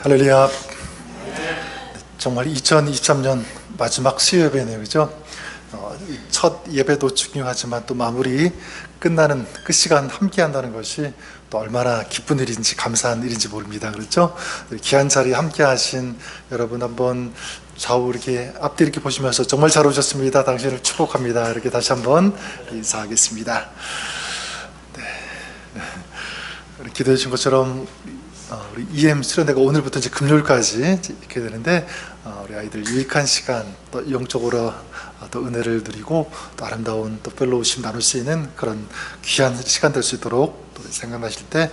할렐루야. 정말 2023년 마지막 수요예배네요, 그죠? 첫 예배도 중요하지만 또 마무리 끝나는 끝 시간 함께 한다는 것이 또 얼마나 기쁜 일인지 감사한 일인지 모릅니다, 그렇죠? 귀한 자리 함께 하신 여러분 한번 좌우 이렇게 앞뒤 이렇게 보시면서 정말 잘 오셨습니다, 당신을 축복합니다, 이렇게 다시 한번 인사하겠습니다. 네. 기도해 주신 것처럼 우리 EM 수련회가 오늘부터 이제 금요일까지 이렇게 되는데 우리 아이들 유익한 시간, 또 영적으로 또 은혜를 누리고 또 아름다운 또 펠로우십 나눌 수 있는 그런 귀한 시간 될 수 있도록 또 생각나실 때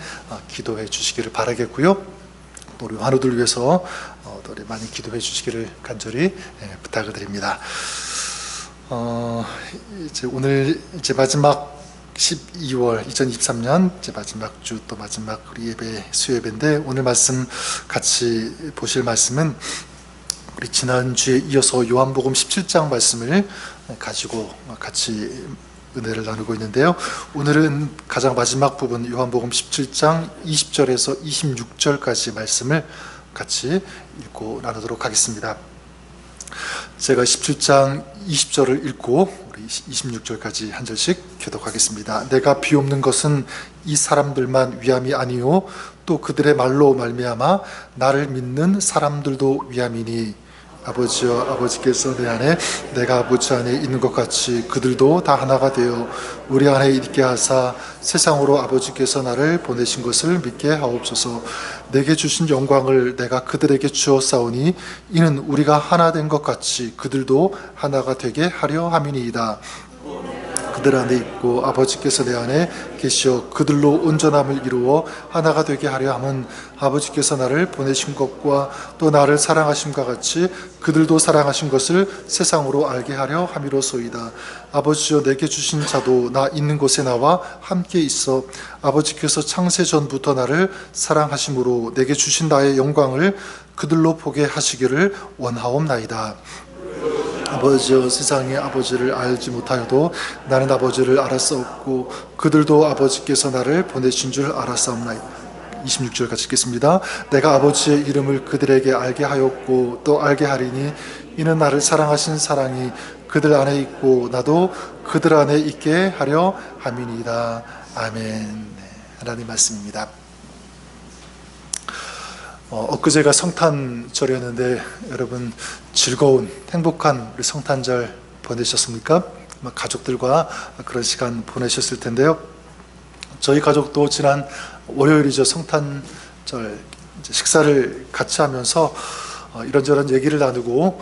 기도해 주시기를 바라겠고요. 또 우리 환우들 위해서 또 우리 많이 기도해 주시기를 간절히 부탁을 드립니다. 이제 오늘 이제 마지막 12월 2023년 이제 마지막 주 또 마지막 우리 예배 수예배인데, 오늘 말씀 같이 보실 말씀은 우리 지난주에 이어서 요한복음 17장 말씀을 가지고 같이 은혜를 나누고 있는데요. 오늘은 가장 마지막 부분 요한복음 17장 20절에서 26절까지 말씀을 같이 읽고 나누도록 하겠습니다. 제가 17장 20절을 읽고 우리 26절까지 한 절씩 교독하겠습니다. 내가 비옵는 것은 이 사람들만 위함이 아니요 또 그들의 말로 말미암아 나를 믿는 사람들도 위함이니, 아버지여 아버지께서 내 안에 내가 아버지 안에 있는 것 같이 그들도 다 하나가 되어 우리 안에 있게 하사 세상으로 아버지께서 나를 보내신 것을 믿게 하옵소서. 내게 주신 영광을 내가 그들에게 주었사오니 이는 우리가 하나 된 것 같이 그들도 하나가 되게 하려 함이니이다. 그들 안에 있고 아버지께서 내 안에 계시어 그들로 온전함을 이루어 하나가 되게 하려 함은 아버지께서 나를 보내신 것과 또 나를 사랑하심과 같이 그들도 사랑하신 것을 세상으로 알게 하려 함이로소이다. 아버지여 내게 주신 자도 나 있는 곳에 나와 함께 있어 아버지께서 창세 전부터 나를 사랑하심으로 내게 주신 나의 영광을 그들로 보게 하시기를 원하옵나이다. 아버지여 세상이 아버지를 알지 못하여도 나는 아버지를 알았사옵고 그들도 아버지께서 나를 보내신 줄 알았사옵나이다. 26절 같이 읽겠습니다. 내가 아버지의 이름을 그들에게 알게 하였고 또 알게 하리니 이는 나를 사랑하신 사랑이 그들 안에 있고 나도 그들 안에 있게 하려 함이니이다. 아멘. 하나님 말씀입니다. 엊그제가 성탄절이었는데 여러분 즐거운 행복한 우리 성탄절 보내셨습니까? 가족들과 그런 시간 보내셨을 텐데요. 저희 가족도 지난 월요일이죠, 성탄절 식사를 같이 하면서 이런저런 얘기를 나누고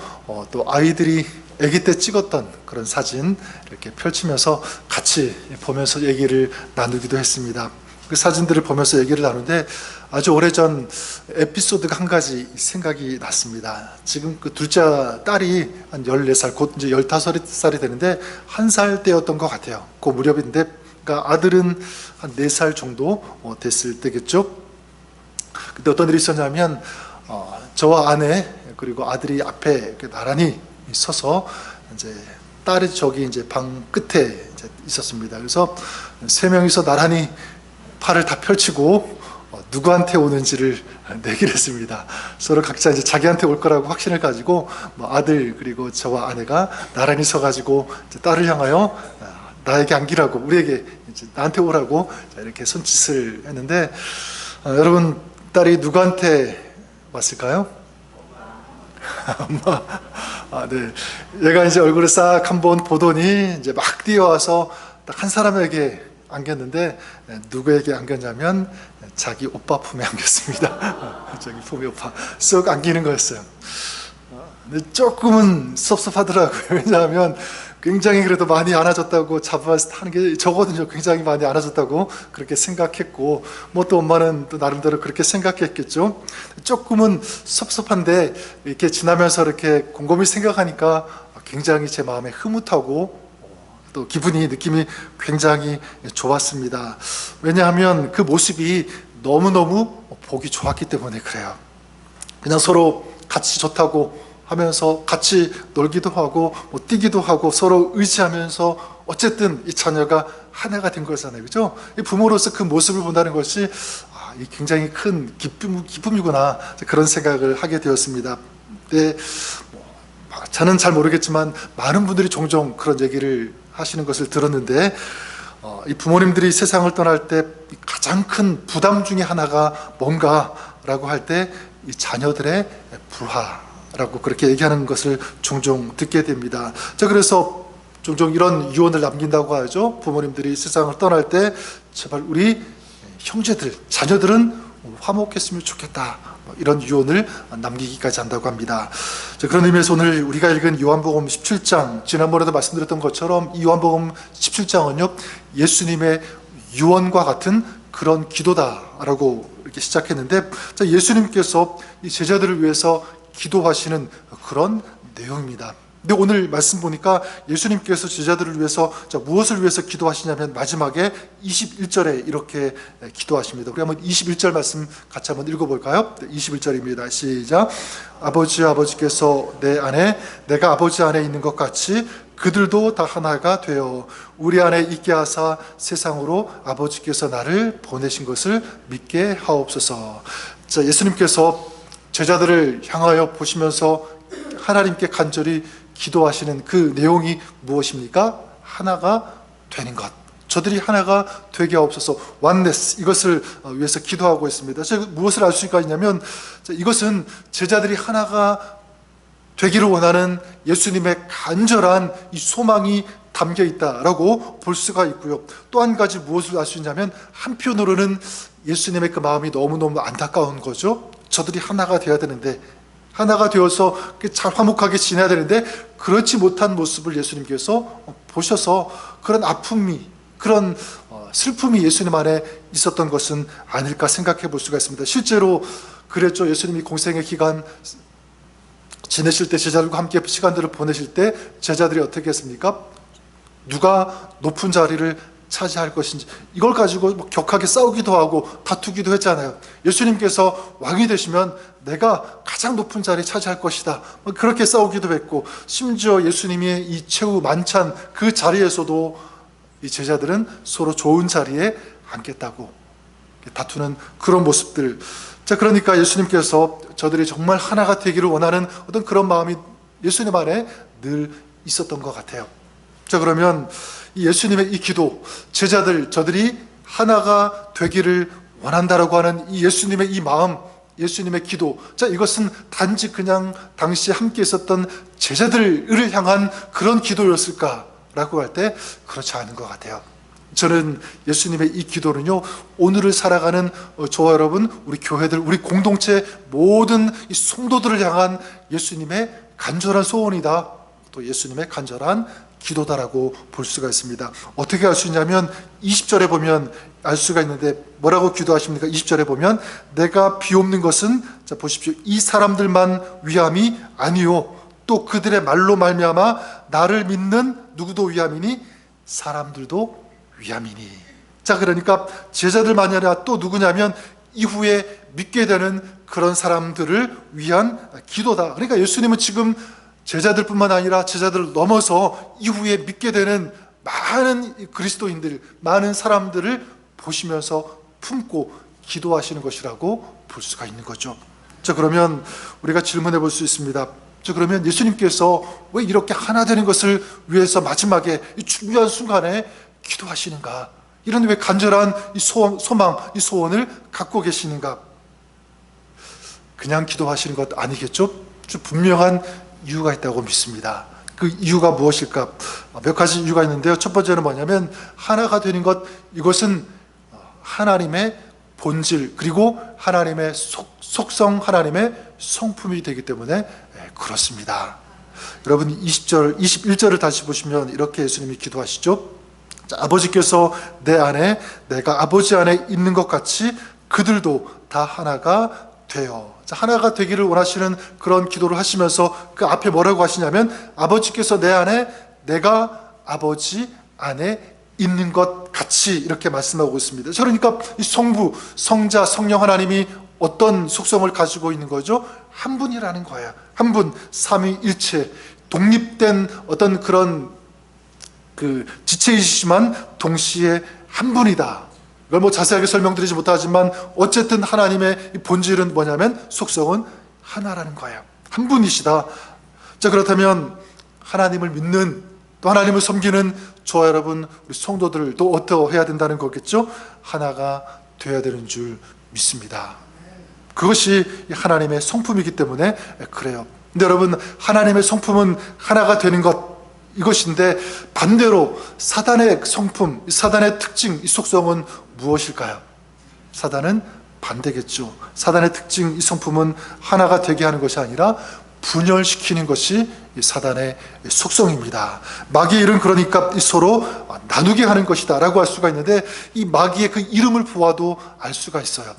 또 아이들이 아기 때 찍었던 그런 사진 이렇게 펼치면서 같이 보면서 얘기를 나누기도 했습니다. 그 사진들을 보면서 얘기를 나누는데 아주 오래전 에피소드가 한 가지 생각이 났습니다. 지금 그 둘째 딸이 한 14살, 곧 이제 15살이 되는데 1살 때였던 것 같아요. 그 무렵인데, 그러니까 아들은 한 4살 정도 됐을 때겠죠. 그때 어떤 일이 있었냐면 저와 아내 그리고 아들이 앞에 나란히 서서 이제 딸이 저기 이제 방 끝에 이제 있었습니다. 그래서 3명이서 나란히 팔을 다 펼치고 누구한테 오는지를 내기를 했습니다. 서로 각자 이제 자기한테 올 거라고 확신을 가지고 아들 그리고 저와 아내가 나란히 서가지고 이제 딸을 향하여 나에게 안기라고, 우리에게 이제 나한테 오라고 이렇게 손짓을 했는데 여러분, 딸이 누구한테 왔을까요? 엄마. 네. 얘가 이제 얼굴을 싹 한번 보더니 이제 막 뛰어와서 딱 한 사람에게 안겼는데 누구에게 안겼냐면 자기 오빠 품에 안겼습니다. 자기 품에 오빠 쏙 안기는 거였어요. 근데 조금은 섭섭하더라고요. 왜냐하면 굉장히 그래도 많이 안아줬다고 하는 게 저거든요. 굉장히 많이 안아줬다고 그렇게 생각했고, 뭐 또 엄마는 또 나름대로 그렇게 생각했겠죠. 조금은 섭섭한데 이렇게 지나면서 이렇게 곰곰이 생각하니까 굉장히 제 마음에 흐뭇하고 또 느낌이 굉장히 좋았습니다. 왜냐하면 그 모습이 너무너무 보기 좋았기 때문에 그래요. 그냥 서로 같이 좋다고 하면서 같이 놀기도 하고 뛰기도 하고 서로 의지하면서 어쨌든 이 자녀가 하나가 된 거잖아요, 그죠? 부모로서 그 모습을 본다는 것이 이 굉장히 큰 기쁨이구나 그런 생각을 하게 되었습니다. 근데 저는 잘 모르겠지만 많은 분들이 종종 그런 얘기를 하시는 것을 들었는데 이 부모님들이 세상을 떠날 때 가장 큰 부담 중에 하나가 뭔가라고 할 때 이 자녀들의 불화라고 그렇게 얘기하는 것을 종종 듣게 됩니다. 자, 그래서 종종 이런 유언을 남긴다고 하죠. 부모님들이 세상을 떠날 때 제발 우리 형제들, 자녀들은 화목했으면 좋겠다, 이런 유언을 남기기까지 한다고 합니다. 자, 그런 의미에서 오늘 우리가 읽은 요한복음 17장, 지난번에도 말씀드렸던 것처럼 이 요한복음 17장은요 예수님의 유언과 같은 그런 기도다라고 이렇게 시작했는데, 자, 예수님께서 이 제자들을 위해서 기도하시는 그런 내용입니다. 근데 오늘 말씀 보니까 예수님께서 제자들을 위해서 무엇을 위해서 기도하시냐면 마지막에 21절에 이렇게 기도하십니다. 우리 한번 21절 말씀 같이 한번 읽어볼까요? 21절입니다. 시작. 아버지께서 내 안에 내가 아버지 안에 있는 것 같이 그들도 다 하나가 되어 우리 안에 있게 하사 세상으로 아버지께서 나를 보내신 것을 믿게 하옵소서. 자, 예수님께서 제자들을 향하여 보시면서 하나님께 간절히 기도하시는 그 내용이 무엇입니까? 하나가 되는 것. 저들이 하나가 되게 하옵소서. oneness, 이것을 위해서 기도하고 있습니다. 제가 무엇을 알 수가 있냐면 이것은 제자들이 하나가 되기를 원하는 예수님의 간절한 이 소망이 담겨 있다라고 볼 수가 있고요. 또 한 가지 무엇을 알 수 있냐면 한편으로는 예수님의 그 마음이 너무너무 안타까운 거죠. 저들이 하나가 되어야 되는데, 하나가 되어서 잘 화목하게 지내야 되는데 그렇지 못한 모습을 예수님께서 보셔서 그런 아픔이, 그런 슬픔이 예수님 안에 있었던 것은 아닐까 생각해 볼 수가 있습니다. 실제로 그랬죠. 예수님이 공생의 기간 지내실 때, 제자들과 함께 시간들을 보내실 때 제자들이 어떻게 했습니까? 누가 높은 자리를 차지할 것인지 이걸 가지고 격하게 싸우기도 하고 다투기도 했잖아요. 예수님께서 왕이 되시면 내가 가장 높은 자리 차지할 것이다, 그렇게 싸우기도 했고, 심지어 예수님의 이 최후 만찬 그 자리에서도 이 제자들은 서로 좋은 자리에 앉겠다고 다투는 그런 모습들. 자, 그러니까 예수님께서 저들이 정말 하나가 되기를 원하는 어떤 그런 마음이 예수님 안에 늘 있었던 것 같아요. 자, 그러면 이 예수님의 이 기도, 저들이 하나가 되기를 원한다라고 하는 이 예수님의 이 마음, 예수님의 기도, 자, 이것은 단지 그냥 당시 함께 있었던 제자들을 향한 그런 기도였을까라고 할 때 그렇지 않은 것 같아요. 저는 예수님의 이 기도는요, 오늘을 살아가는 저와 여러분, 우리 교회들, 우리 공동체 모든 이 성도들을 향한 예수님의 간절한 소원이다, 또 예수님의 간절한 기도다라고 볼 수가 있습니다. 어떻게 알 수 있냐면 20절에 보면 알 수가 있는데 뭐라고 기도하십니까? 20절에 보면 내가 비옵는 것은, 자, 보십시오, 이 사람들만 위함이 아니요 또 그들의 말로 말미암아 나를 믿는 누구도 위함이니 사람들도 위함이니. 자, 그러니까 제자들만이 아니라 또 누구냐면 이후에 믿게 되는 그런 사람들을 위한 기도다. 그러니까 예수님은 지금 제자들뿐만 아니라 제자들을 넘어서 이후에 믿게 되는 많은 그리스도인들, 많은 사람들을 보시면서 품고 기도하시는 것이라고 볼 수가 있는 거죠. 자, 그러면 우리가 질문해 볼 수 있습니다. 자, 그러면 예수님께서 왜 이렇게 하나 되는 것을 위해서 마지막에 이 중요한 순간에 기도하시는가? 이런 왜 간절한 이 소망, 이 소원을 갖고 계시는가? 그냥 기도하시는 것 아니겠죠? 분명한 이유가 있다고 믿습니다. 그 이유가 무엇일까? 몇 가지 이유가 있는데요. 첫 번째는 뭐냐면 하나가 되는 것, 이것은 하나님의 본질, 그리고 하나님의 속성, 하나님의 성품이 되기 때문에 그렇습니다. 여러분 20절, 21절을 다시 보시면 이렇게 예수님이 기도하시죠. 자, 아버지께서 내 안에 내가 아버지 안에 있는 것 같이 그들도 다 하나가 되어. 자, 하나가 되기를 원하시는 그런 기도를 하시면서 그 앞에 뭐라고 하시냐면 아버지께서 내 안에 내가 아버지 안에 있는 것 같이 이렇게 말씀하고 있습니다. 그러니까 이 성부, 성자, 성령 하나님이 어떤 속성을 가지고 있는 거죠? 한 분이라는 거예요. 한 분, 삼위일체, 독립된 어떤 그런 그 지체이시지만 동시에 한 분이다. 이걸 뭐 자세하게 설명드리지 못하지만 어쨌든 하나님의 본질은 뭐냐면 속성은 하나라는 거예요. 한 분이시다. 자, 그렇다면 하나님을 믿는 또 하나님을 섬기는 저와 여러분 우리 성도들도 어떠해야 된다는 거겠죠? 하나가 되어야 되는 줄 믿습니다. 그것이 하나님의 성품이기 때문에 그래요. 근데 여러분, 하나님의 성품은 하나가 되는 것, 이것인데 반대로 사단의 성품, 사단의 특징, 이 속성은 무엇일까요? 사단은 반대겠죠. 사단의 특징, 이 성품은 하나가 되게 하는 것이 아니라 분열시키는 것이 이 사단의 속성입니다. 마귀의 일은 그러니까 서로 나누게 하는 것이다 라고 할 수가 있는데, 이 마귀의 그 이름을 보아도 알 수가 있어요.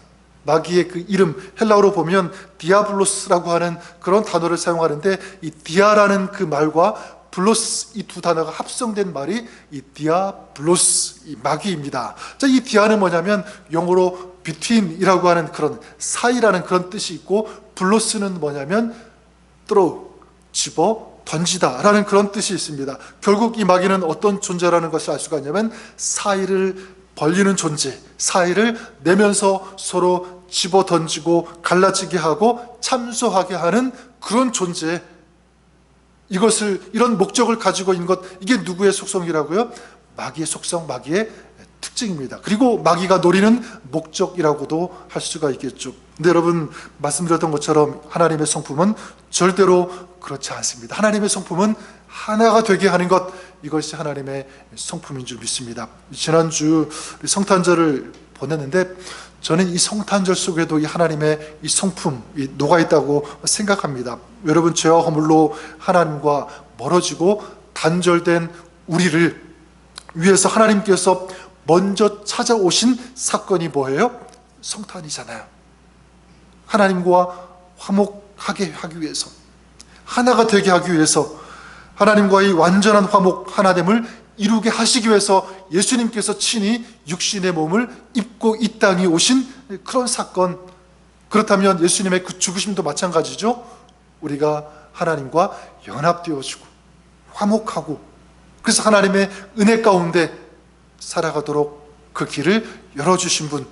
마귀의 그 이름, 헬라어로 보면 디아블로스라고 하는 그런 단어를 사용하는데, 이 디아라는 그 말과 블로스, 이 두 단어가 합성된 말이 이 디아블로스, 이 마귀입니다. 자, 이 디아는 뭐냐면 영어로 between이라고 하는 그런 사이라는 그런 뜻이 있고, 블로스는 뭐냐면 throw, 집어 던지다 라는 그런 뜻이 있습니다. 결국 이 마귀는 어떤 존재라는 것을 알 수가 있냐면 사이를 벌리는 존재, 사이를 내면서 서로 집어 던지고 갈라지게 하고 참소하게 하는 그런 존재, 이것을, 이런 목적을 가지고 있는 것, 이게 누구의 속성이라고요? 마귀의 속성, 마귀의 특징입니다. 그리고 마귀가 노리는 목적이라고도 할 수가 있겠죠. 근데 여러분, 말씀드렸던 것처럼 하나님의 성품은 절대로 그렇지 않습니다. 하나님의 성품은 하나가 되게 하는 것, 이것이 하나님의 성품인 줄 믿습니다. 지난주 성탄절을 보냈는데 저는 이 성탄절 속에도 이 하나님의 이 성품이 녹아있다고 생각합니다. 여러분, 죄와 허물로 하나님과 멀어지고 단절된 우리를 위해서 하나님께서 먼저 찾아오신 사건이 뭐예요? 성탄이잖아요. 하나님과 화목하게 하기 위해서, 하나가 되게 하기 위해서, 하나님과의 완전한 화목, 하나됨을 이루게 하시기 위해서 예수님께서 친히 육신의 몸을 입고 이 땅에 오신 그런 사건. 그렇다면 예수님의 그 죽으심도 마찬가지죠. 우리가 하나님과 연합되어지고 화목하고, 그래서 하나님의 은혜 가운데 살아가도록 그 길을 열어주신 분,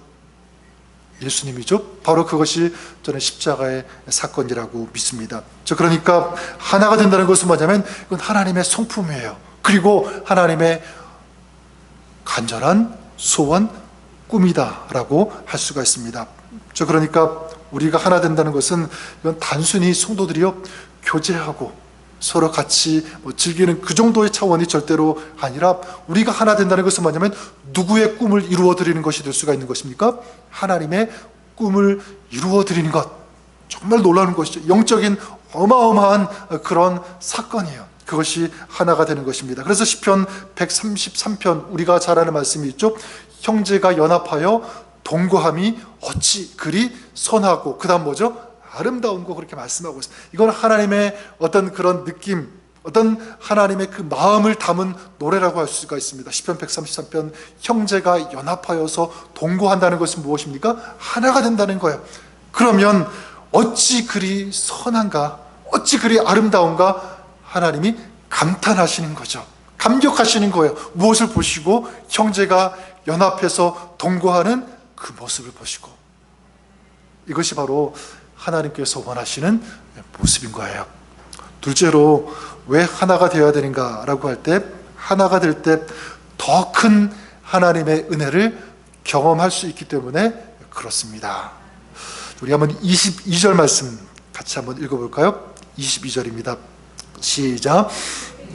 예수님이죠. 바로 그것이 저는 십자가의 사건이라고 믿습니다. 그러니까 하나가 된다는 것은 뭐냐면 이건 하나님의 성품이에요. 그리고 하나님의 간절한 소원, 꿈이다라고 할 수가 있습니다. 그러니까 우리가 하나 된다는 것은 이건 단순히 성도들이요 교제하고 서로 같이 즐기는 그 정도의 차원이 절대로 아니라, 우리가 하나 된다는 것은 뭐냐면 누구의 꿈을 이루어 드리는 것이 될 수가 있는 것입니까? 하나님의 꿈을 이루어 드리는 것. 정말 놀라운 것이죠. 영적인 어마어마한 그런 사건이에요. 그것이 하나가 되는 것입니다. 그래서 시편 133편 우리가 잘 아는 말씀이 있죠. 형제가 연합하여 동거함이 어찌 그리 선하고, 그 다음 뭐죠? 아름다운 거, 그렇게 말씀하고 있어요. 이건 하나님의 어떤 그런 느낌, 어떤 하나님의 그 마음을 담은 노래라고 할 수가 있습니다. 시편 133편, 형제가 연합하여서 동거한다는 것은 무엇입니까? 하나가 된다는 거예요. 그러면 어찌 그리 선한가, 어찌 그리 아름다운가, 하나님이 감탄하시는 거죠. 감격하시는 거예요. 무엇을 보시고? 형제가 연합해서 동거하는 그 모습을 보시고. 이것이 바로 하나님께서 원하시는 모습인 거예요. 둘째로, 왜 하나가 되어야 되는가라고 할 때, 하나가 될 때 더 큰 하나님의 은혜를 경험할 수 있기 때문에 그렇습니다. 우리 한번 22절 말씀 같이 한번 읽어볼까요? 22절입니다. 시작.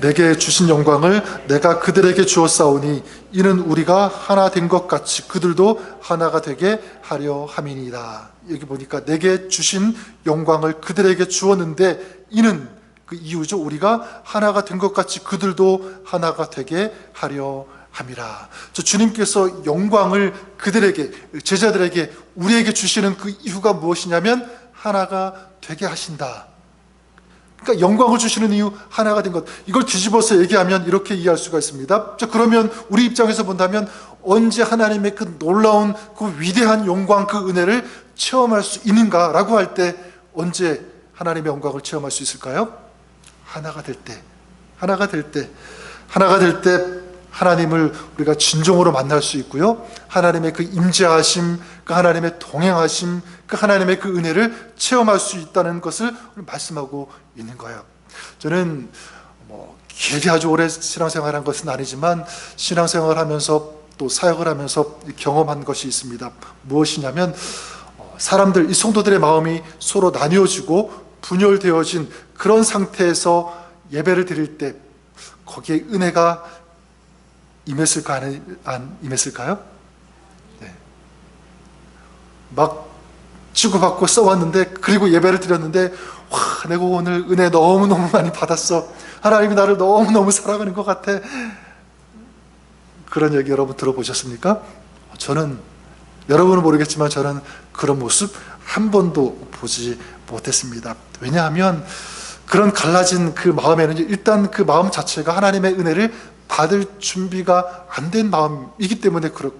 내게 주신 영광을 내가 그들에게 주었사오니 이는 우리가 하나 된 것 같이 그들도 하나가 되게 하려 함이니이다. 여기 보니까 내게 주신 영광을 그들에게 주었는데, 이는 그 이유죠. 우리가 하나가 된 것 같이 그들도 하나가 되게 하려 함이라. 주님께서 영광을 그들에게, 제자들에게, 우리에게 주시는 그 이유가 무엇이냐면 하나가 되게 하신다. 그러니까 영광을 주시는 이유, 하나가 된 것. 이걸 뒤집어서 얘기하면 이렇게 이해할 수가 있습니다. 그러면 우리 입장에서 본다면 언제 하나님의 그 놀라운 그 위대한 영광, 그 은혜를 체험할 수 있는가라고 할 때, 언제 하나님의 영광을 체험할 수 있을까요? 하나가 될 때, 하나가 될 때, 하나가 될 때 하나님을 우리가 진정으로 만날 수 있고요. 하나님의 그 임재하심, 그 하나님의 동행하심, 그 하나님의 그 은혜를 체험할 수 있다는 것을 말씀하고 있는 거예요. 저는 길게 아주 오래 신앙생활한 것은 아니지만 신앙생활을 하면서 또 사역을 하면서 경험한 것이 있습니다. 무엇이냐면 사람들, 이 성도들의 마음이 서로 나뉘어지고 분열되어진 그런 상태에서 예배를 드릴 때 거기에 은혜가 임했을까 안 임했을까요? 네. 막 치고받고 싸웠는데, 그리고 예배를 드렸는데, 와, 내가 오늘 은혜 너무너무 많이 받았어. 하나님이 나를 너무너무 사랑하는 것 같아. 그런 얘기 여러분 들어보셨습니까? 저는, 여러분은 모르겠지만 저는 그런 모습 한 번도 보지 못했습니다. 왜냐하면 그런 갈라진 그 마음에는 일단 그 마음 자체가 하나님의 은혜를 받을 준비가 안 된 마음이기 때문에 그러니까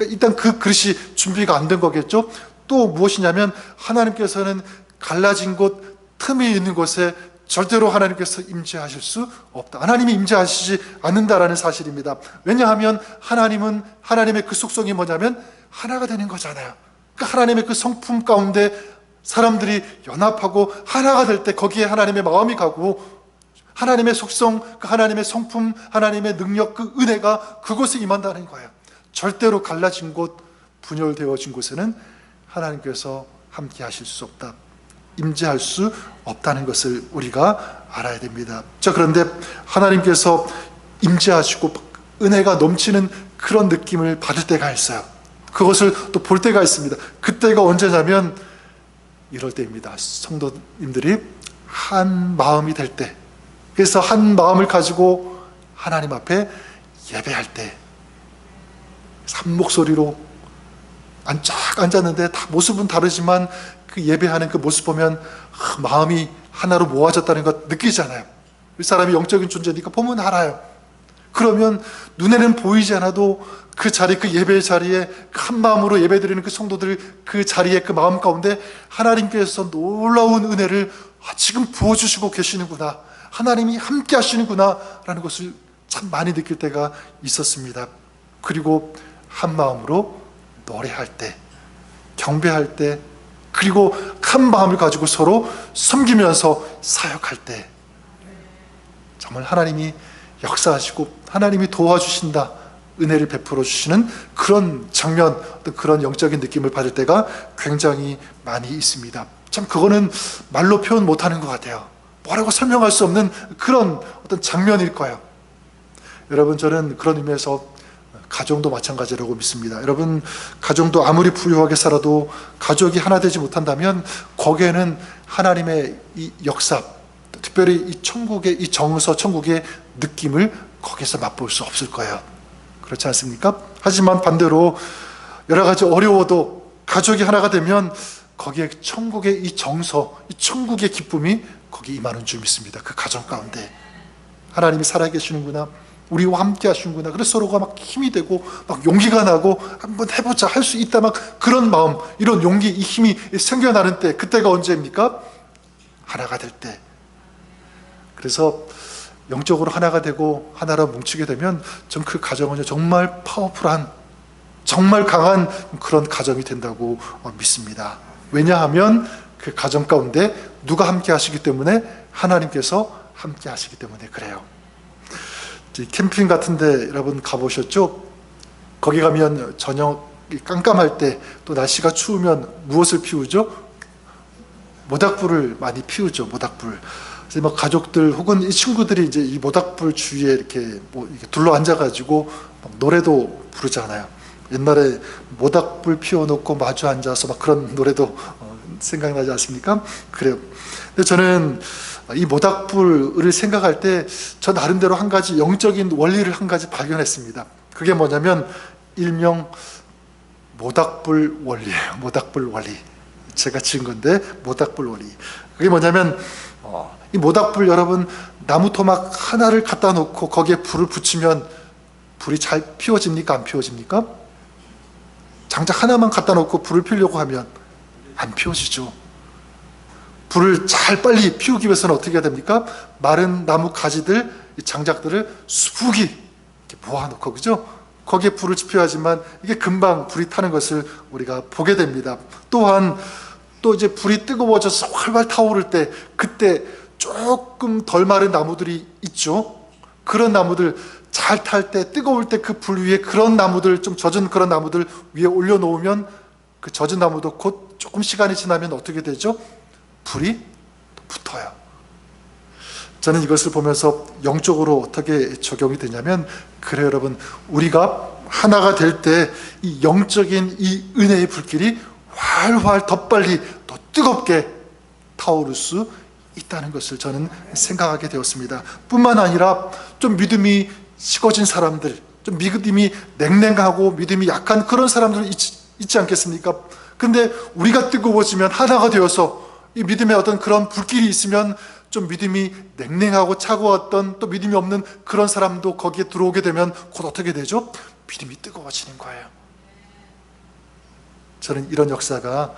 일단 그 그릇이 준비가 안 된 거겠죠. 또 무엇이냐면 하나님께서는 갈라진 곳, 틈이 있는 곳에 절대로 하나님께서 임재하실 수 없다. 하나님이 임재하시지 않는다라는 사실입니다. 왜냐하면 하나님은, 하나님의 그 속성이 뭐냐면 하나가 되는 거잖아요. 그러니까 하나님의 그 성품 가운데 사람들이 연합하고 하나가 될 때 거기에 하나님의 마음이 가고 하나님의 속성, 그 하나님의 성품, 하나님의 능력, 그 은혜가 그곳에 임한다는 거예요. 절대로 갈라진 곳, 분열되어진 곳에는 하나님께서 함께 하실 수 없다, 임재할 수 없다는 것을 우리가 알아야 됩니다. 자, 그런데 하나님께서 임재하시고 은혜가 넘치는 그런 느낌을 받을 때가 있어요. 그것을 또 볼 때가 있습니다. 그때가 언제냐면 이럴 때입니다. 성도님들이 한 마음이 될 때, 그래서 한 마음을 가지고 하나님 앞에 예배할 때, 한 목소리로 쫙 앉았는데 다 모습은 다르지만 그 예배하는 그 모습 보면 마음이 하나로 모아졌다는 것 느끼잖아요. 이 사람이 영적인 존재니까 보면 알아요. 그러면 눈에는 보이지 않아도 그 자리, 그 예배의 자리에 한 마음으로 예배드리는 그 성도들 그 자리에 그 마음 가운데 하나님께서 놀라운 은혜를 지금 부어주시고 계시는구나, 하나님이 함께 하시는구나 라는 것을 참 많이 느낄 때가 있었습니다. 그리고 한 마음으로 노래할 때, 경배할 때, 그리고 한 마음을 가지고 서로 섬기면서 사역할 때 정말 하나님이 역사하시고 하나님이 도와주신다, 은혜를 베풀어 주시는 그런 장면, 그런 영적인 느낌을 받을 때가 굉장히 많이 있습니다. 참 그거는 말로 표현 못하는 것 같아요. 뭐라고 설명할 수 없는 그런 어떤 장면일 거예요. 여러분, 저는 그런 의미에서 가정도 마찬가지라고 믿습니다. 여러분, 가정도 아무리 부유하게 살아도 가족이 하나 되지 못한다면 거기에는 하나님의 이 역사, 특별히 이 천국의 이 정서, 천국의 느낌을 거기서 맛볼 수 없을 거예요. 그렇지 않습니까? 하지만 반대로 여러 가지 어려워도 가족이 하나가 되면 거기에 천국의 이 정서, 이 천국의 기쁨이 거기 임하는 줄 믿습니다. 그 가정 가운데 하나님이 살아계시는구나, 우리와 함께 하시는구나. 그래서 서로가 막 힘이 되고 막 용기가 나고 한번 해보자, 할 수 있다, 막 그런 마음, 이런 용기, 이 힘이 생겨나는 때, 그때가 언제입니까? 하나가 될 때. 그래서 영적으로 하나가 되고 하나로 뭉치게 되면 전 그 가정은 정말 파워풀한, 정말 강한 그런 가정이 된다고 믿습니다. 왜냐하면 그 가정 가운데 누가 함께 하시기 때문에? 하나님께서 함께 하시기 때문에 그래요. 캠핑 같은데 여러분 가보셨죠? 거기 가면 저녁 깜깜할 때, 또 날씨가 추우면 무엇을 피우죠? 모닥불을 많이 피우죠. 모닥불. 그래서 막 가족들 혹은 이 친구들이 이제 이 모닥불 주위에 이렇게 둘러 앉아가지고 막 노래도 부르잖아요. 옛날에 모닥불 피워놓고 마주 앉아서 막 그런 노래도 생각나지 않습니까? 그래요. 근데 저는 이 모닥불을 생각할 때 저 나름대로 한 가지 영적인 원리를 한 가지 발견했습니다. 그게 뭐냐면 일명 모닥불 원리예요. 모닥불 원리. 제가 지은 건데 모닥불 원리. 그게 뭐냐면 이 모닥불, 여러분, 나무 토막 하나를 갖다 놓고 거기에 불을 붙이면 불이 잘 피워집니까? 안 피워집니까? 장작 하나만 갖다 놓고 불을 피우려고 하면 안 피워지죠. 불을 잘 빨리 피우기 위해서는 어떻게 해야 됩니까? 마른 나무 가지들, 장작들을 수북이 이렇게 모아놓고, 그죠? 거기에 불을 지펴야지만 이게 금방 불이 타는 것을 우리가 보게 됩니다. 또한 또 이제 불이 뜨거워져서 활활 타오를 때, 그때 조금 덜 마른 나무들이 있죠. 그런 나무들 잘 탈 때, 뜨거울 때 그 불 위에 그런 나무들, 좀 젖은 그런 나무들 위에 올려놓으면 그 젖은 나무도 곧 조금 시간이 지나면 어떻게 되죠? 불이 붙어요. 저는 이것을 보면서 영적으로 어떻게 적용이 되냐면, 그래요 여러분, 우리가 하나가 될 때 이 영적인 이 은혜의 불길이 활활 더 빨리 더 뜨겁게 타오를 수 있다는 것을 저는 생각하게 되었습니다. 뿐만 아니라 좀 믿음이 식어진 사람들, 좀 믿음이 냉랭하고 믿음이 약한 그런 사람들 있지 않겠습니까? 근데 우리가 뜨거워지면, 하나가 되어서 이 믿음의 어떤 그런 불길이 있으면 좀 믿음이 냉랭하고 차가웠던, 또 믿음이 없는 그런 사람도 거기에 들어오게 되면 곧 어떻게 되죠? 믿음이 뜨거워지는 거예요. 저는 이런 역사가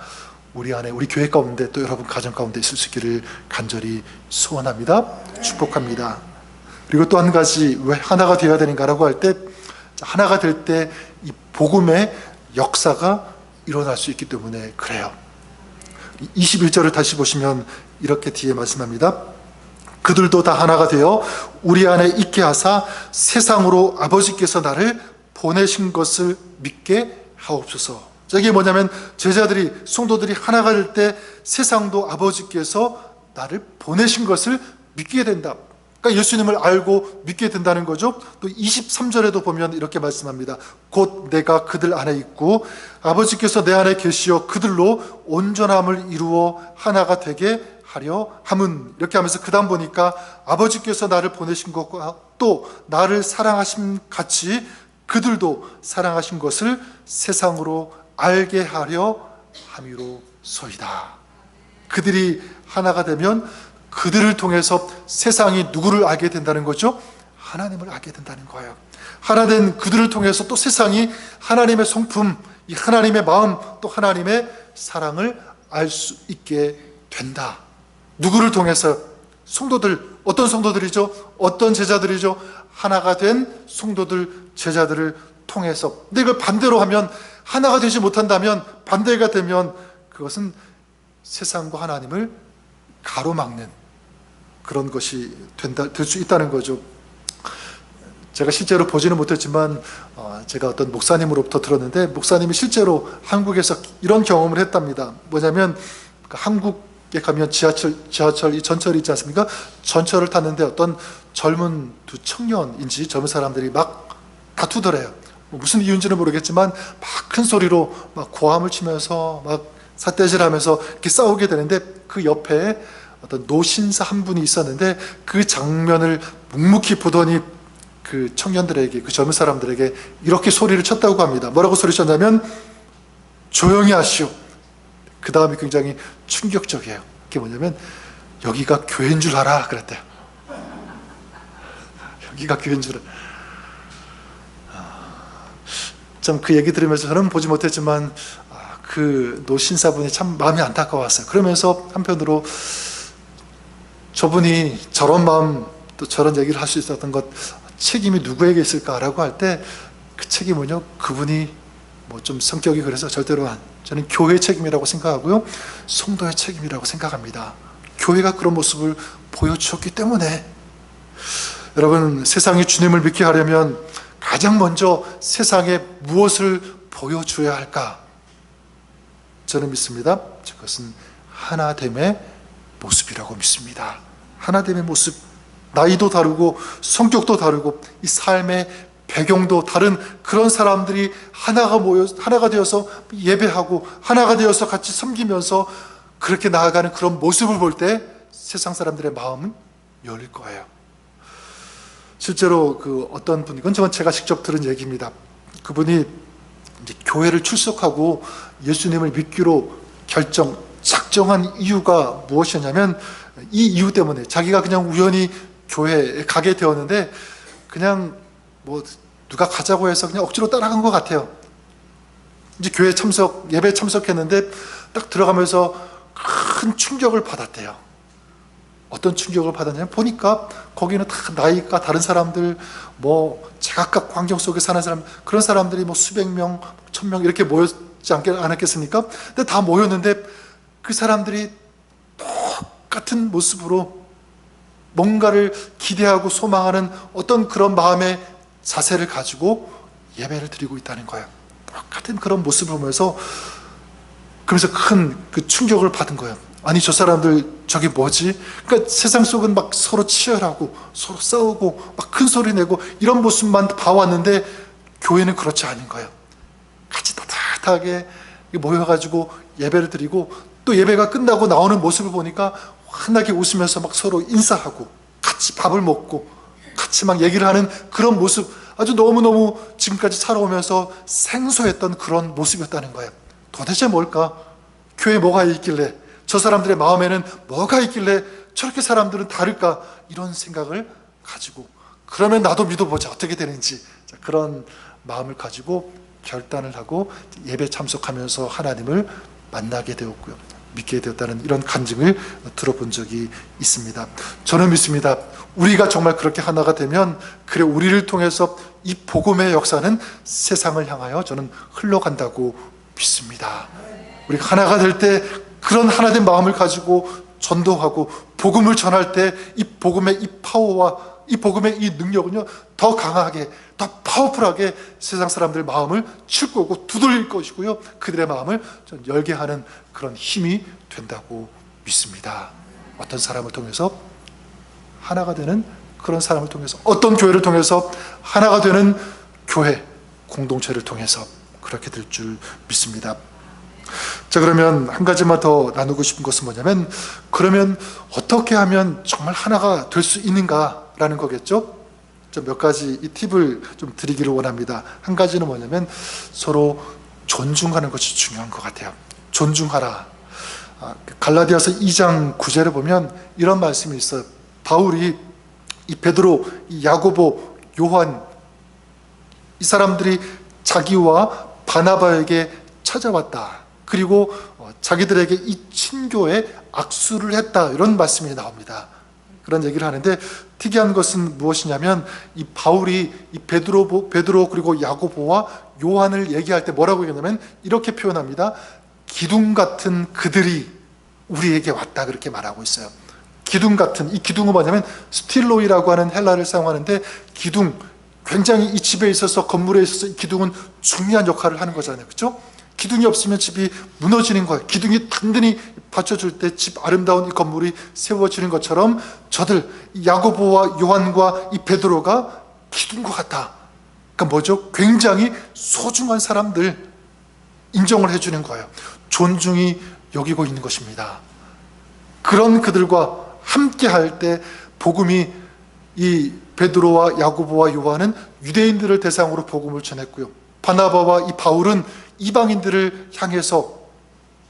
우리 안에, 우리 교회 가운데, 또 여러분 가정 가운데 있을 수 있기를 간절히 소원합니다. 축복합니다. 그리고 또 한 가지, 왜 하나가 되어야 되는가라고 할 때, 하나가 될 때 이 복음의 역사가 일어날 수 있기 때문에 그래요. 21절을 다시 보시면 이렇게 뒤에 말씀합니다. 그들도 다 하나가 되어 우리 안에 있게 하사 세상으로 아버지께서 나를 보내신 것을 믿게 하옵소서. 이게 뭐냐면, 제자들이, 성도들이 하나가 될 때 세상도 아버지께서 나를 보내신 것을 믿게 된다. 그러니까 예수님을 알고 믿게 된다는 거죠. 또 23절에도 보면 이렇게 말씀합니다. 곧 내가 그들 안에 있고 아버지께서 내 안에 계시어 그들로 온전함을 이루어 하나가 되게 하려 함은, 이렇게 하면서 그 다음 보니까 아버지께서 나를 보내신 것과 또 나를 사랑하심 같이 그들도 사랑하신 것을 세상으로 알게 하려 함이로소이다. 그들이 하나가 되면 그들을 통해서 세상이 누구를 알게 된다는 거죠? 하나님을 알게 된다는 거예요. 하나 된 그들을 통해서 또 세상이 하나님의 성품, 이 하나님의 마음, 또 하나님의 사랑을 알 수 있게 된다. 누구를 통해서? 성도들, 어떤 성도들이죠? 어떤 제자들이죠? 하나가 된 성도들, 제자들을 통해서. 근데 이걸 반대로 하면, 하나가 되지 못한다면, 반대가 되면 그것은 세상과 하나님을 가로막는 그런 것이 될 수 있다는 거죠. 제가 실제로 보지는 못했지만 제가 어떤 목사님으로부터 들었는데, 목사님이 실제로 한국에서 이런 경험을 했답니다. 뭐냐면, 한국에 가면 지하철 이 전철이 있지 않습니까? 전철을 탔는데 어떤 젊은 두 청년인지 젊은 사람들이 막 다투더래요. 무슨 이유인지는 모르겠지만 막 큰 소리로 막 고함을 치면서 막 삿대질하면서 이렇게 싸우게 되는데, 그 옆에 어떤 노신사 한 분이 있었는데 그 장면을 묵묵히 보더니 그 청년들에게, 그 젊은 사람들에게 이렇게 소리를 쳤다고 합니다. 뭐라고 소리쳤냐면, 조용히 하시오. 그 다음이 굉장히 충격적이에요. 그게 뭐냐면, 여기가 교회인 줄 알아, 그랬대요. 여기가 교회인 줄 알아. 참 그 얘기 들으면서 저는 보지 못했지만 그 노신사분이 참 마음이 안타까웠어요. 그러면서 한편으로 저분이 저런 마음, 또 저런 얘기를 할 수 있었던 것, 책임이 누구에게 있을까라고 할 때, 그 책임은요, 그분이 뭐 좀 성격이 그래서 절대로 저는 교회의 책임이라고 생각하고요, 성도의 책임이라고 생각합니다. 교회가 그런 모습을 보여주었기 때문에. 여러분, 세상이 주님을 믿게 하려면 가장 먼저 세상에 무엇을 보여줘야 할까? 저는 믿습니다. 그것은 하나됨의 모습이라고 믿습니다. 하나됨의 모습. 나이도 다르고 성격도 다르고 이 삶의 배경도 다른 그런 사람들이 하나가 되어서 예배하고 하나가 되어서 같이 섬기면서 그렇게 나아가는 그런 모습을 볼 때 세상 사람들의 마음은 열릴 거예요. 실제로 그 어떤 분, 이건 제가 직접 들은 얘기입니다. 그분이 이제 교회를 출석하고 예수님을 믿기로 작정한 이유가 무엇이었냐면, 이 이유 때문에 자기가 그냥 우연히 교회에 가게 되었는데 그냥 뭐 누가 가자고 해서 그냥 억지로 따라간 것 같아요. 이제 예배 참석했는데 딱 들어가면서 큰 충격을 받았대요. 어떤 충격을 받았냐면 보니까 거기는 다 나이가 다른 사람들, 뭐 제각각 환경 속에 사는 사람, 그런 사람들이 뭐 수백 명, 1000명 이렇게 모였지 않았겠습니까? 근데 다 모였는데 그 사람들이 똑같은 모습으로 뭔가를 기대하고 소망하는 어떤 그런 마음의 자세를 가지고 예배를 드리고 있다는 거예요. 똑같은 그런 모습을 보면서 그래서 큰 그 충격을 받은 거예요. 아니 저 사람들 저게 뭐지? 그러니까 세상 속은 막 서로 치열하고 서로 싸우고 막 큰 소리 내고 이런 모습만 봐왔는데 교회는 그렇지 않은 거예요. 같이 따뜻하게 모여가지고 예배를 드리고 또 예배가 끝나고 나오는 모습을 보니까 환하게 웃으면서 막 서로 인사하고 같이 밥을 먹고 같이 막 얘기를 하는 그런 모습, 아주 너무너무 지금까지 살아오면서 생소했던 그런 모습이었다는 거예요. 도대체 뭘까? 교회에 뭐가 있길래, 저 사람들의 마음에는 뭐가 있길래 저렇게 사람들은 다를까? 이런 생각을 가지고, 그러면 나도 믿어보자 어떻게 되는지, 그런 마음을 가지고 결단을 하고 예배 참석하면서 하나님을 만나게 되었고요, 믿게 되었다는 이런 간증을 들어본 적이 있습니다. 저는 믿습니다. 우리가 정말 그렇게 하나가 되면, 그래 우리를 통해서 이 복음의 역사는 세상을 향하여 저는 흘러간다고 믿습니다. 우리가 하나가 될 때 그런 하나된 마음을 가지고 전도하고 복음을 전할 때 이 복음의 이 파워와 이 복음의 이 능력은요, 더 강하게, 더 파워풀하게 세상 사람들 마음을 칠 거고 두들릴 것이고요, 그들의 마음을 좀 열게 하는 그런 힘이 된다고 믿습니다. 어떤 사람을 통해서 하나가 되는 그런 사람을 통해서, 어떤 교회를 통해서 하나가 되는 교회 공동체를 통해서 그렇게 될 줄 믿습니다. 자, 그러면 한 가지만 더 나누고 싶은 것은 뭐냐면, 그러면 어떻게 하면 정말 하나가 될 수 있는가라는 거겠죠. 몇 가지 이 팁을 좀 드리기를 원합니다. 한 가지는 뭐냐면 서로 존중하는 것이 중요한 것 같아요. 존중하라. 갈라디아서 2장 9절에 보면 이런 말씀이 있어요. 바울이 이 베드로, 이 야고보, 요한, 이 사람들이 자기와 바나바에게 찾아왔다. 그리고 자기들에게 이 친교에 악수를 했다. 이런 말씀이 나옵니다. 그런 얘기를 하는데, 특이한 것은 무엇이냐면 이 바울이 이 베드로 그리고 야고보와 요한을 얘기할 때 뭐라고 얘기하냐면 이렇게 표현합니다. 기둥 같은 그들이 우리에게 왔다, 그렇게 말하고 있어요. 기둥 같은, 이 기둥은 뭐냐면 스틸로이라고 하는 헬라를 사용하는데, 기둥, 굉장히 이 집에 있어서, 건물에 있어서 이 기둥은 중요한 역할을 하는 거잖아요. 그렇죠? 기둥이 없으면 집이 무너지는 거예요. 기둥이 단단히 받쳐줄 때 집 아름다운 이 건물이 세워지는 것처럼 저들 야고보와 요한과 이 베드로가 기둥과 같다. 그러니까 뭐죠? 굉장히 소중한 사람들 인정을 해주는 거예요. 존중이 여기고 있는 것입니다. 그런 그들과 함께 할 때 복음이, 이 베드로와 야고보와 요한은 유대인들을 대상으로 복음을 전했고요, 바나바와 이 바울은 이방인들을 향해서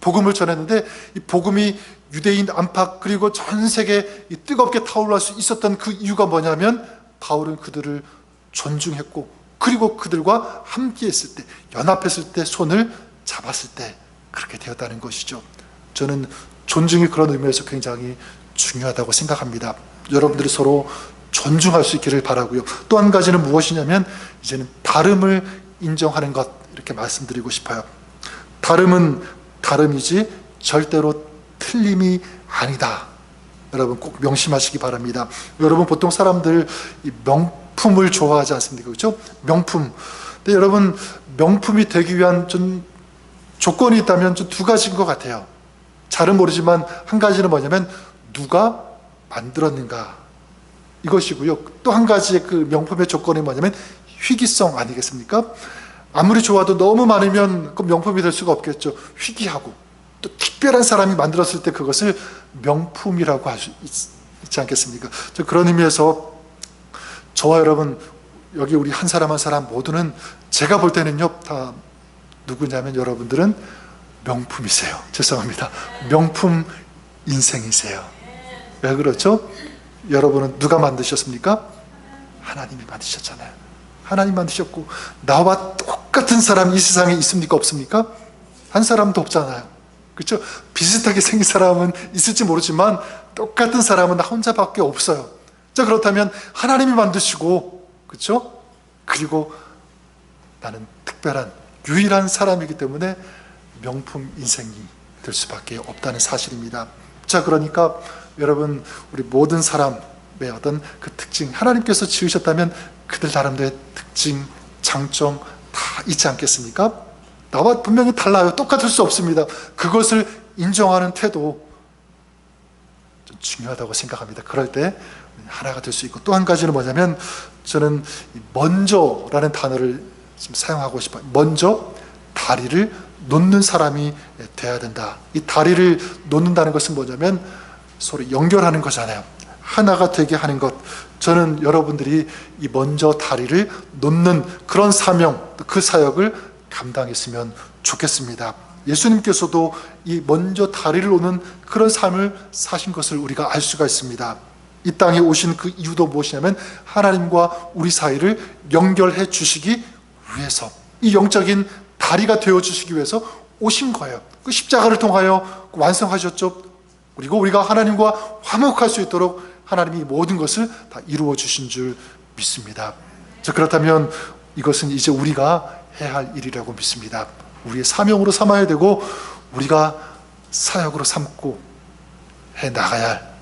복음을 전했는데, 이 복음이 유대인 안팎 그리고 전 세계에 뜨겁게 타올라 수 있었던 그 이유가 뭐냐면, 바울은 그들을 존중했고, 그리고 그들과 함께 했을 때, 연합했을 때, 손을 잡았을 때 그렇게 되었다는 것이죠. 저는 존중이 그런 의미에서 굉장히 중요하다고 생각합니다. 여러분들이 서로 존중할 수 있기를 바라고요. 또 한 가지는 무엇이냐면, 이제는 다름을 인정하는 것, 이렇게 말씀드리고 싶어요. 다름은 다름이지 절대로 틀림이 아니다. 여러분 꼭 명심하시기 바랍니다. 여러분 보통 사람들 이 명품을 좋아하지 않습니까? 그렇죠? 명품. 근데 여러분, 명품이 되기 위한 좀 조건이 있다면 좀 두 가지인 것 같아요. 잘은 모르지만 한 가지는 뭐냐면 누가 만들었는가, 이것이고요. 또 한 가지의 그 명품의 조건이 뭐냐면 희귀성 아니겠습니까? 아무리 좋아도 너무 많으면 그 명품이 될 수가 없겠죠. 희귀하고 또 특별한 사람이 만들었을 때 그것을 명품이라고 할 수 있지 않겠습니까? 그런 의미에서 저와 여러분, 여기 우리 한 사람 한 사람 모두는 제가 볼 때는요, 다 누구냐면 여러분들은 명품이세요. 죄송합니다. 명품 인생이세요. 왜 그렇죠? 여러분은 누가 만드셨습니까? 하나님이 만드셨잖아요. 하나님 만드셨고, 나와 똑같은 사람이 이 세상에 있습니까? 없습니까? 한 사람도 없잖아요. 그렇죠? 비슷하게 생긴 사람은 있을지 모르지만 똑같은 사람은 나 혼자밖에 없어요. 자, 그렇다면 하나님이 만드시고, 그렇죠? 그리고 나는 특별한 유일한 사람이기 때문에 명품 인생이 될 수밖에 없다는 사실입니다. 자, 그러니까 여러분, 우리 모든 사람의 어떤 그 특징, 하나님께서 지으셨다면 그들 나름대로의 특징, 장점 다 있지 않겠습니까? 나와 분명히 달라요. 똑같을 수 없습니다. 그것을 인정하는 태도 좀 중요하다고 생각합니다. 그럴 때 하나가 될 수 있고, 또 한 가지는 뭐냐면, 저는 먼저라는 단어를 좀 사용하고 싶어요. 먼저 다리를 놓는 사람이 돼야 된다. 이 다리를 놓는다는 것은 뭐냐면 서로 연결하는 거잖아요. 하나가 되게 하는 것. 저는 여러분들이 이 먼저 다리를 놓는 그런 사명, 그 사역을 감당했으면 좋겠습니다. 예수님께서도 이 먼저 다리를 놓는 그런 삶을 사신 것을 우리가 알 수가 있습니다. 이 땅에 오신 그 이유도 무엇이냐면 하나님과 우리 사이를 연결해 주시기 위해서, 이 영적인 다리가 되어 주시기 위해서 오신 거예요. 그 십자가를 통하여 완성하셨죠. 그리고 우리가 하나님과 화목할 수 있도록 하나님이 모든 것을 다 이루어 주신 줄 믿습니다. 자, 그렇다면 이것은 이제 우리가 해야 할 일이라고 믿습니다. 우리의 사명으로 삼아야 되고 우리가 사역으로 삼고 해 나가야 할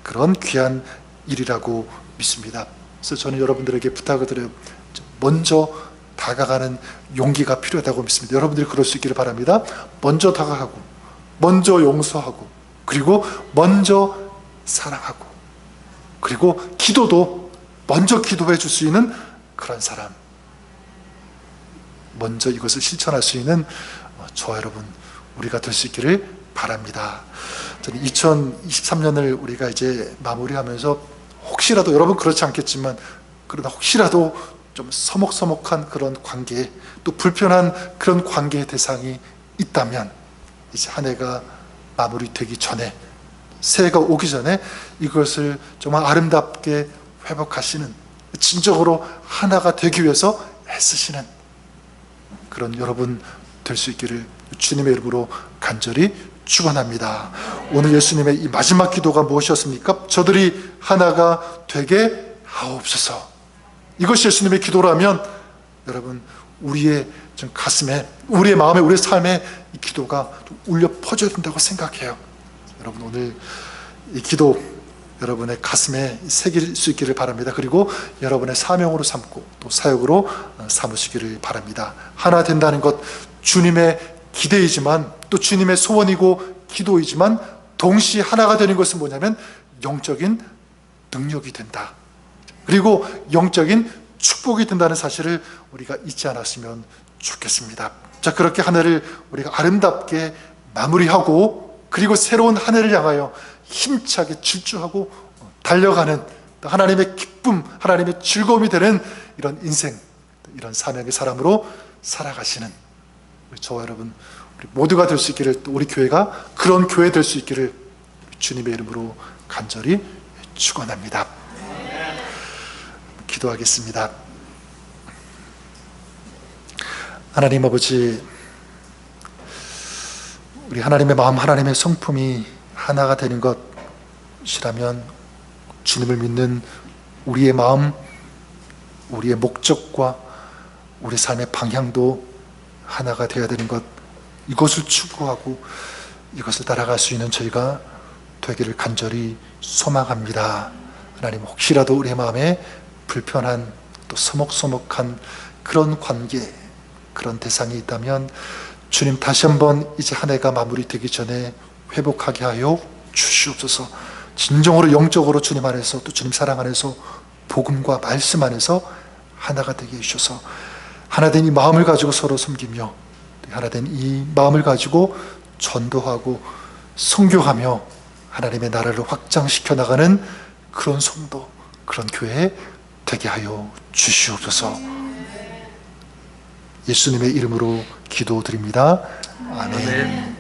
그런 귀한 일이라고 믿습니다. 그래서 저는 여러분들에게 부탁을 드려요. 먼저 다가가는 용기가 필요하다고 믿습니다. 여러분들이 그럴 수 있기를 바랍니다. 먼저 다가가고, 먼저 용서하고, 그리고 먼저 사랑하고, 그리고 기도도 먼저 기도해 줄 수 있는 그런 사람, 먼저 이것을 실천할 수 있는 저와 여러분, 우리가 될 수 있기를 바랍니다. 저는 2023년을 우리가 이제 마무리하면서 혹시라도, 여러분 그렇지 않겠지만 그러나 혹시라도 좀 서먹서먹한 그런 관계, 또 불편한 그런 관계의 대상이 있다면 이제 한 해가 마무리되기 전에, 새해가 오기 전에 이것을 정말 아름답게 회복하시는, 진정으로 하나가 되기 위해서 애쓰시는 그런 여러분 될 수 있기를 주님의 이름으로 간절히 축원합니다. 오늘 예수님의 이 마지막 기도가 무엇이었습니까? 저들이 하나가 되게 하옵소서. 이것이 예수님의 기도라면 여러분, 우리의 가슴에, 우리의 마음에, 우리의 삶에 이 기도가 울려 퍼져야 된다고 생각해요. 여러분, 오늘 이 기도 여러분의 가슴에 새길 수 있기를 바랍니다. 그리고 여러분의 사명으로 삼고 또 사역으로 삼으시기를 바랍니다. 하나 된다는 것, 주님의 기대이지만 또 주님의 소원이고 기도이지만 동시에 하나가 되는 것은 뭐냐면 영적인 능력이 된다. 그리고 영적인 축복이 된다는 사실을 우리가 잊지 않았으면 좋겠습니다. 자, 그렇게 한 해를 우리가 아름답게 마무리하고, 그리고 새로운 한 해를 향하여 힘차게 질주하고 달려가는 하나님의 기쁨, 하나님의 즐거움이 되는 이런 인생, 이런 사명의 사람으로 살아가시는 우리 저와 여러분, 우리 모두가 될 수 있기를, 또 우리 교회가 그런 교회 될 수 있기를 주님의 이름으로 간절히 축원합니다. 기도하겠습니다. 하나님 아버지, 우리 하나님의 마음, 하나님의 성품이 하나가 되는 것이라면 주님을 믿는 우리의 마음, 우리의 목적과 우리 삶의 방향도 하나가 되어야 되는 것, 이것을 추구하고 이것을 따라갈 수 있는 저희가 되기를 간절히 소망합니다. 하나님, 혹시라도 우리의 마음에 불편한, 또 서먹서먹한 그런 관계, 그런 대상이 있다면 주님, 다시 한번 이제 한 해가 마무리되기 전에 회복하게 하여 주시옵소서. 진정으로 영적으로 주님 안에서, 또 주님 사랑 안에서, 복음과 말씀 안에서 하나가 되게 해주셔서 하나된 이 마음을 가지고 서로 섬기며, 하나된 이 마음을 가지고 전도하고 선교하며 하나님의 나라를 확장시켜 나가는 그런 성도, 그런 교회 되게 하여 주시옵소서. 예수님의 이름으로 기도드립니다. 아멘.